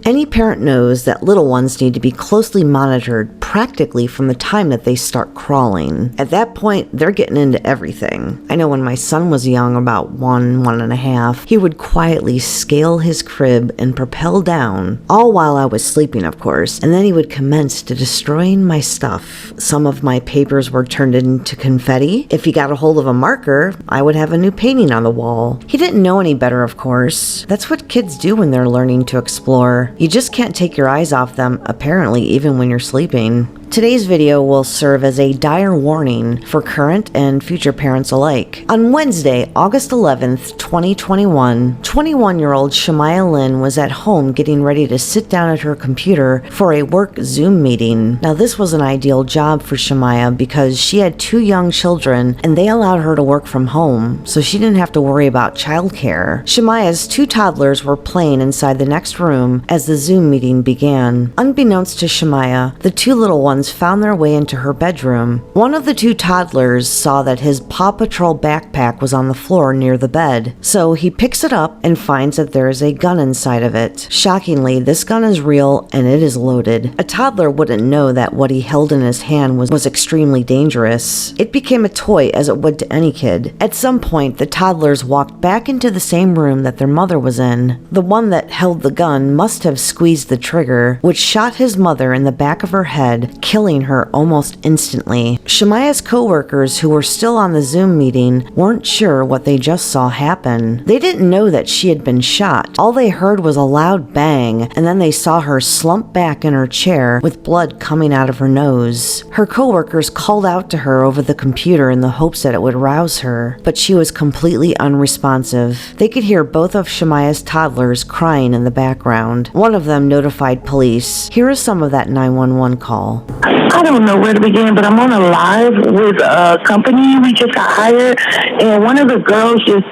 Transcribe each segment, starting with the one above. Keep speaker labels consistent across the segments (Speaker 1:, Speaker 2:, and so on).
Speaker 1: Any parent knows that little ones need to be closely monitored practically from the time that they start crawling. At that point, they're getting into everything. I know when my son was young, about 1.5, he would quietly scale his crib and propel down, all while I was sleeping, of course, and then he would commence to destroying my stuff. Some of my papers were turned into confetti. If he got a hold of a marker, I would have a new painting on the wall. He didn't know any better, of course. That's what kids do when they're learning to explore. You just can't take your eyes off them, apparently, even when you're sleeping. Today's video will serve as a dire warning for current and future parents alike. On Wednesday, August 11th, 2021, 21-year-old Shamaya Lynn was at home getting ready to sit down at her computer for a work Zoom meeting. Now, this was an ideal job for Shamaya because she had 2 young children and they allowed her to work from home, so she didn't have to worry about childcare. Shamaya's 2 toddlers were playing inside the next room as the Zoom meeting began. Unbeknownst to Shamaya, the 2 little ones found their way into her bedroom. One of the 2 toddlers saw that his Paw Patrol backpack was on the floor near the bed, so he picks it up and finds that there is a gun inside of it. Shockingly, this gun is real and it is loaded. A toddler wouldn't know that what he held in his hand was extremely dangerous. It became a toy as it would to any kid. At some point, the toddlers walked back into the same room that their mother was in. The one that held the gun must have squeezed the trigger, which shot his mother in the back of her head, killing her almost instantly. Shamaya's co-workers, who were still on the Zoom meeting, weren't sure what they just saw happen. They didn't know that she had been shot. All they heard was a loud bang, and then they saw her slump back in her chair with blood coming out of her nose. Her co-workers called out to her over the computer in the hopes that it would rouse her, but she was completely unresponsive. They could hear both of Shamaya's toddlers crying in the background. One of them notified police. Here is some of that 911 call.
Speaker 2: I don't know where to begin, but I'm on a live with a company. We just got hired, and one of the girls just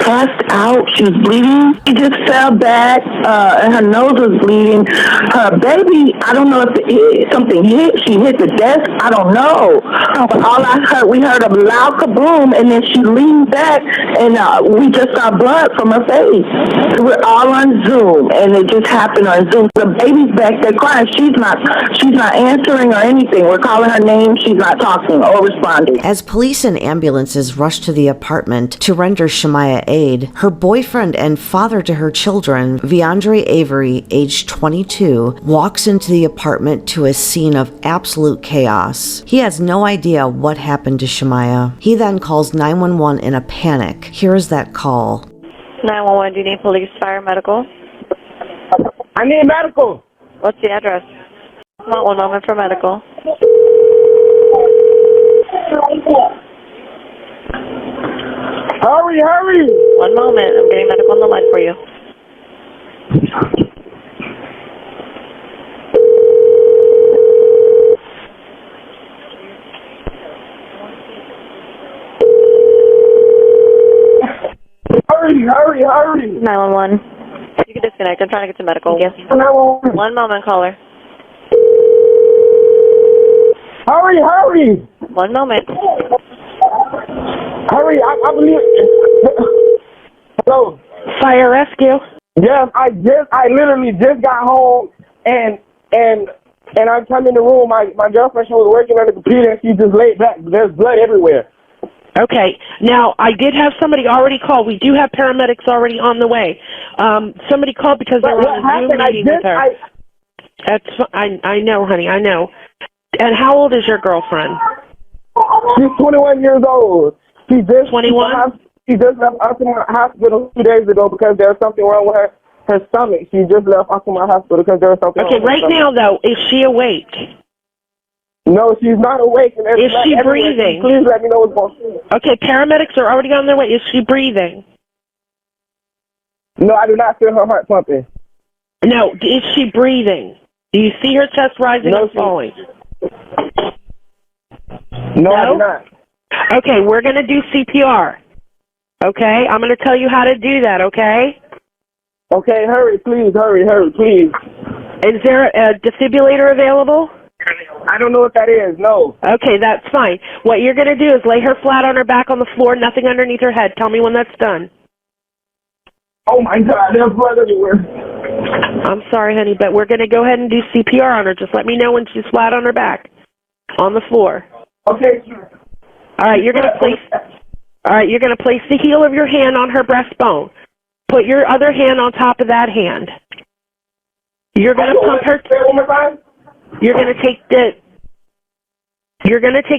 Speaker 2: passed out. She was bleeding. She just fell back, and her nose was bleeding. Her baby, I don't know if something hit. She hit the desk. I don't know. But all I heard, we heard a loud kaboom, and then she leaned back, and we just saw blood from her face. We're all on Zoom, and it just happened on Zoom. The baby's back there crying. She's not answering or anything. We're calling her name. She's not talking or responding.
Speaker 1: As police and ambulances rushed to the apartment to render Shamaya aid, her boyfriend and father to her children, Viandre Avery, age 22, walks into the apartment to a scene of absolute chaos. He has no idea what happened to Shamaya. He then calls 911 in a panic. Here is that call.
Speaker 3: 911, do you need police, fire, medical?
Speaker 4: I need medical.
Speaker 3: What's the address? One moment for medical.
Speaker 4: Hurry, hurry!
Speaker 3: One moment, I'm getting medical on the line for you.
Speaker 4: Hurry!
Speaker 3: 911. You can disconnect. I'm trying to get to medical. Yes.
Speaker 4: 911.
Speaker 3: One moment, caller.
Speaker 4: Hurry!
Speaker 3: One moment.
Speaker 4: Hurry! I believe. Hello.
Speaker 3: Fire rescue.
Speaker 4: Yes, I literally just got home and I come in the room. My girlfriend, she was working on the computer and she just laid back. There's blood everywhere.
Speaker 5: Okay. Now, I did have somebody already call. We do have paramedics already on the way. Somebody called because they were on a Zoom meeting with her. I know, honey. I know. And how old is your girlfriend?
Speaker 4: She's 21 years old. She just
Speaker 5: 21.
Speaker 4: She just left Optima Hospital 2 days ago because there's something wrong with her stomach. She just left Optima Hospital because there's something wrong with her stomach.
Speaker 5: Okay, right now, though, is she awake?
Speaker 4: No, she's not awake. And
Speaker 5: is she breathing?
Speaker 4: Please let me know what's going on.
Speaker 5: Okay, paramedics are already on their way. Is she breathing?
Speaker 4: No, I do not feel her heart pumping.
Speaker 5: No, is she breathing? Do you see her chest rising and falling?
Speaker 4: No, I do not.
Speaker 5: Okay, we're going to do CPR. Okay, I'm going to tell you how to do that, okay?
Speaker 4: Okay, hurry, please.
Speaker 5: Is there a defibrillator available?
Speaker 4: I don't know what that is, no.
Speaker 5: Okay, that's fine. What you're going to do is lay her flat on her back on the floor, nothing underneath her head. Tell me when that's done.
Speaker 4: Oh, my God, there's blood everywhere.
Speaker 5: I'm sorry, honey, but we're going to go ahead and do CPR on her. Just let me know when she's flat on her back, on the floor.
Speaker 4: Okay.
Speaker 5: All right, you're going to place the heel of your hand on her breastbone. Put your other hand on top of that hand. You're going to pump her. You're going to take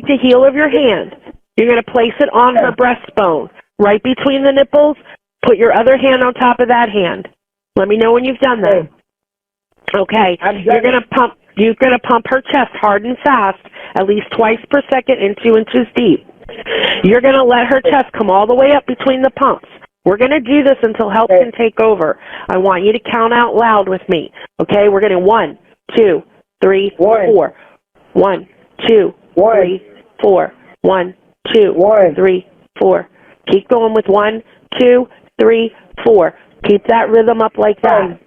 Speaker 5: the heel of your hand. You're going to place it on her breastbone, right between the nipples. Put your other hand on top of that hand. Let me know when you've done that. Okay. You're going to pump her chest hard and fast, at least twice per second and 2 inches deep. You're going to let her chest come all the way up between the pumps. We're going to do this until help can take over. I want you to count out loud with me. Okay? We're going to 1, 2, 3, 4. 1, 2, 3, 4. 1, 2, 3, 4. Keep going with 1, 2, 3, 4. Keep that rhythm up like that.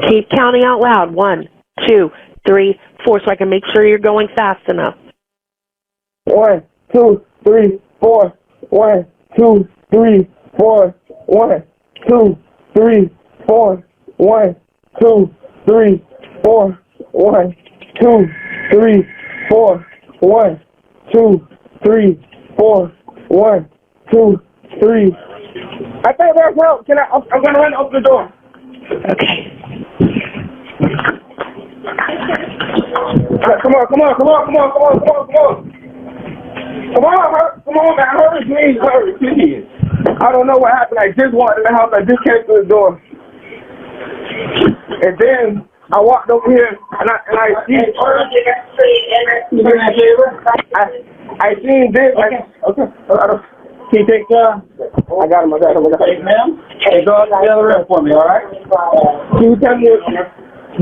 Speaker 5: Keep counting out loud. 1, 2, 3, 4, so I can make sure you're going fast enough.
Speaker 4: 1, 2, 3, 4. 1, 2, 3, 4. 1, 2, 3, 4. 1, 2, 3, 4. 1, 2, 3, 4. 1, 2, 3, 4. 1, 2, 3. I think that's help. I'm gonna run open the door.
Speaker 5: Okay.
Speaker 4: Come on, man, hurry, please. I don't know what happened. I just walked in the house. I just came through the door, and then I walked over here, and I seen this. Okay. Can you take, I got him. Hey, ma'am. Hey, go out to the other room for me, all right? Can you tell me,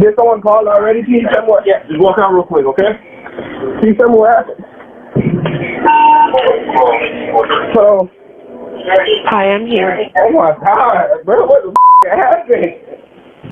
Speaker 4: did someone call already? Can you tell me what? Yeah, just walk out real quick, okay? Can you tell me what happened? So,
Speaker 5: Hi, I'm here.
Speaker 4: oh my God, bro, what the happened?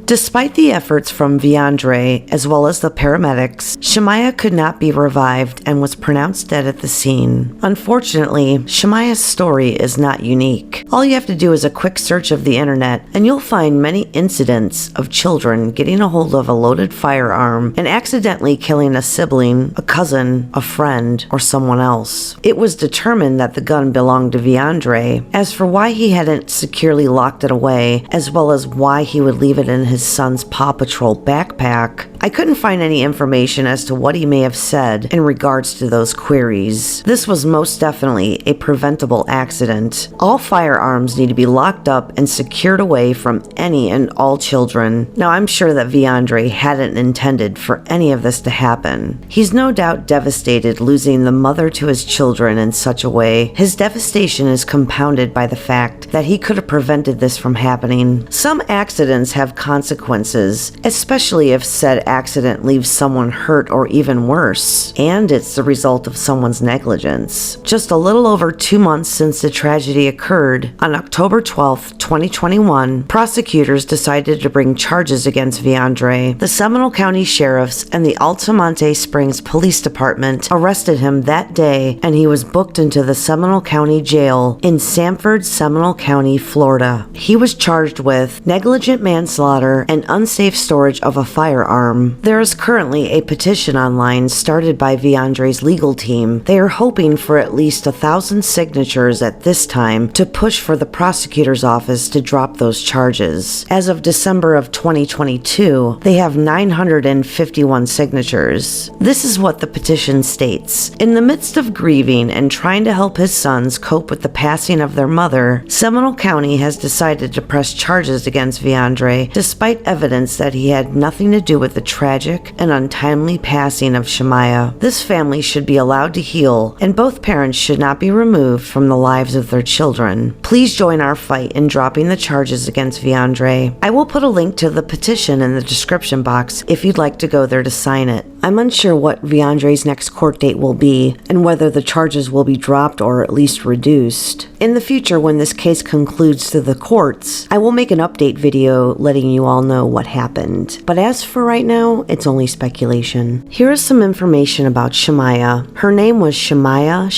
Speaker 1: Despite the efforts from Viandre, as well as the paramedics, Shamaya could not be revived and was pronounced dead at the scene. Unfortunately, Shamaya's story is not unique. All you have to do is a quick search of the internet, and you'll find many incidents of children getting a hold of a loaded firearm and accidentally killing a sibling, a cousin, a friend, or someone else. It was determined that the gun belonged to Viandre. As for why he hadn't securely locked it away, as well as why he would leave it in his son's Paw Patrol backpack, I couldn't find any information as to what he may have said in regards to those queries. This was most definitely a preventable accident. All firearms need to be locked up and secured away from any and all children. Now, I'm sure that Viandre hadn't intended for any of this to happen. He's no doubt devastated losing the mother to his children in such a way. His devastation is compounded by the fact that he could have prevented this from happening. Some accidents have consequences, especially if said accident leaves someone hurt or even worse, and it's the result of someone's negligence. Just a little over 2 months since the tragedy occurred, on October 12th, 2021, prosecutors decided to bring charges against Viandre. The Seminole County Sheriffs and the Altamonte Springs Police Department arrested him that day, and he was booked into the Seminole County Jail in Sanford, Seminole County, Florida. He was charged with negligent manslaughter and unsafe storage of a firearm. There is currently a petition online started by Viandre's legal team. They are hoping for at least 1,000 signatures at this time to push for the prosecutor's office to drop those charges. As of December of 2022, they have 951 signatures. This is what the petition states. In the midst of grieving and trying to help his sons cope with the passing of their mother, Seminole County has decided to press charges against Viandre despite evidence that he had nothing to do with the tragic and untimely passing of Shamaya. This family should be allowed to heal, and both parents should not be removed from the lives of their children. Please join our fight in dropping the charges against Viandre. I will put a link to the petition in the description box if you'd like to go there to sign it. I'm unsure what Viandre's next court date will be and whether the charges will be dropped or at least reduced. In the future, when this case concludes to the courts, I will make an update video letting you all know what happened. But as for right now, it's only speculation. Here is some information about Shamaya. Her name was Shamaya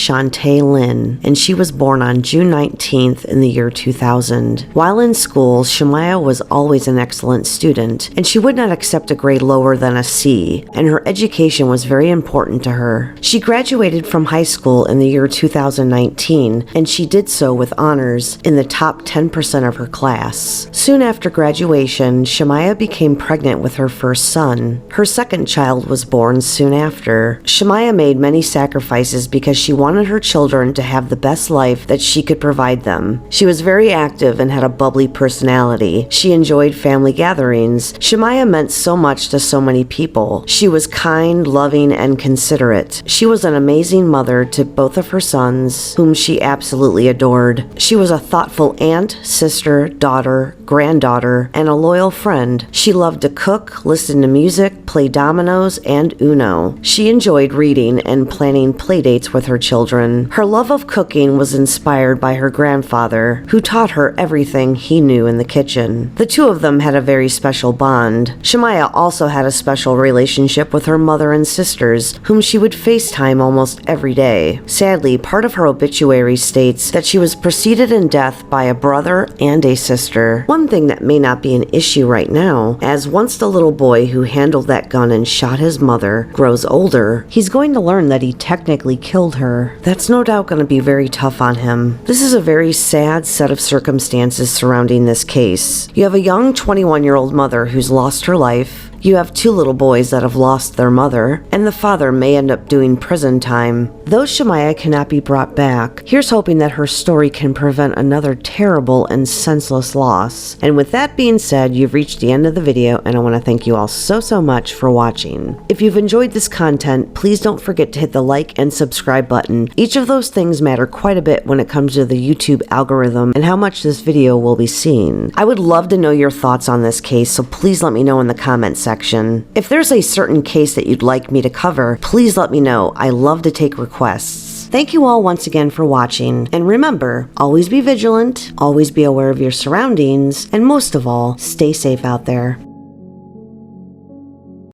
Speaker 1: Lynn, and she was born on June 19th in the year 2000. While in school, Shamaya was always an excellent student, and she would not accept a grade lower than a C, and her education was very important to her. She graduated from high school in the year 2019, and she did so with honors in the top 10% of her class. Soon after graduation, Shamaya became pregnant with her first son. Her second child was born soon after. Shamaya made many sacrifices because she wanted her children to have the best life that she could provide them. She was very active and had a bubbly personality. She enjoyed family gatherings. Shamaya meant so much to so many people. She was kind, loving, and considerate. She was an amazing mother to both of her sons, whom she absolutely adored. She was a thoughtful aunt, sister, daughter, granddaughter, and a loyal friend. She loved to cook, listen to music, play dominoes, and Uno. She enjoyed reading and planning playdates with her children. Her love of cooking was inspired by her grandfather, who taught her everything he knew in the kitchen. The two of them had a very special bond. Shamaya also had a special relationship with her mother and sisters, whom she would FaceTime almost every day. Sadly, part of her obituary states that she was preceded in death by a brother and a sister. One thing that may not be an issue right now, as once the little boy who handled that gun and shot his mother grows older, he's going to learn that he technically killed her. That's no doubt going to be very tough on him. This is a very sad set of circumstances surrounding this case. You have a young 21-year-old mother who's lost her life. You have two little boys that have lost their mother, and the father may end up doing prison time. Though Shamaya cannot be brought back, here's hoping that her story can prevent another terrible and senseless loss. And with that being said, you've reached the end of the video, and I want to thank you all so much for watching. If you've enjoyed this content, please don't forget to hit the like and subscribe button. Each of those things matter quite a bit when it comes to the YouTube algorithm and how much this video will be seen. I would love to know your thoughts on this case, so please let me know in the comments section. If there's a certain case that you'd like me to cover, please let me know. I love to take requests. Thank you all once again for watching, and remember, always be vigilant, always be aware of your surroundings, and most of all, stay safe out there.